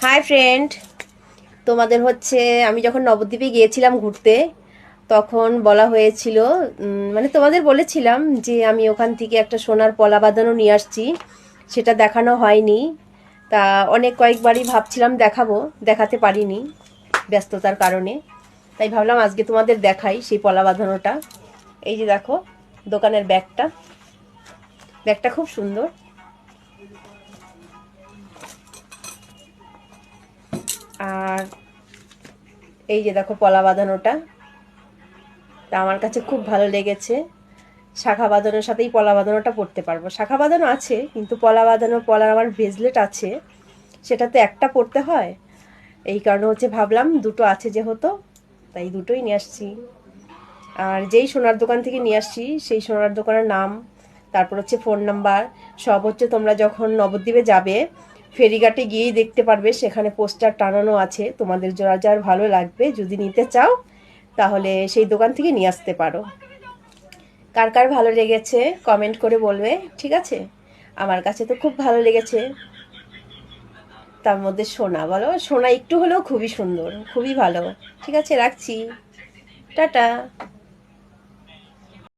Hi friend, তোমাদের হচ্ছে আমি যখন নবদ্বীপে গিয়েছিলাম ঘুরতে তখন বলা হয়েছিল, মানে তোমাদের বলেছিলাম যে আমি ওখান থেকে একটা সোনার পলা বাঁধানো নিয়ে আসছি। সেটা দেখানো হয়নি। তা অনেক কয়েকবারই ভাবছিলাম দেখাবো, দেখাতে পারিনি ব্যস্ততার কারণে। তাই ভাবলাম আজকে তোমাদের দেখাই সেই পলা বাঁধানোটা। এই যে দেখো দোকানের ব্যাগটা, ব্যাগটা খুব সুন্দর। আর এই যে দেখো পলা বাঁধানোটা, তা আমার কাছে খুব ভালো লেগেছে। শাখা বাঁধানোর সাথেই পলা বাঁধানোটা পরতে পারবো। শাখা বাঁধানো আছে কিন্তু পলা বাঁধানো, পলার আমার ব্রেসলেট আছে, সেটাতে একটা পরতে হয়। এই কারণে হচ্ছে ভাবলাম দুটো আছে যেহেতু, তাই দুটোই নিয়ে আসছি। আর যেই সোনার দোকান থেকে নিয়ে আসছি সেই সোনার দোকানের নাম, তারপর হচ্ছে ফোন নাম্বার, সব হচ্ছে তোমরা যখন নবদ্বীপে যাবে ফেরিঘাটে গিয়েই দেখতে পারবে, সেখানে পোস্টার টানানো আছে। তোমাদের যার যার ভালো লাগবে যদি নিতে চাও তাহলে সেই দোকান থেকে নিয়ে আসতে পারো। কার কার ভালো লেগেছে কমেন্ট করে বলবে, ঠিক আছে? আমার কাছে তো খুব ভালো লেগেছে। তার মধ্যে সোনা, বলো সোনা একটু হলেও খুবই সুন্দর, খুবই ভালো। ঠিক আছে, রাখছি। টাটা।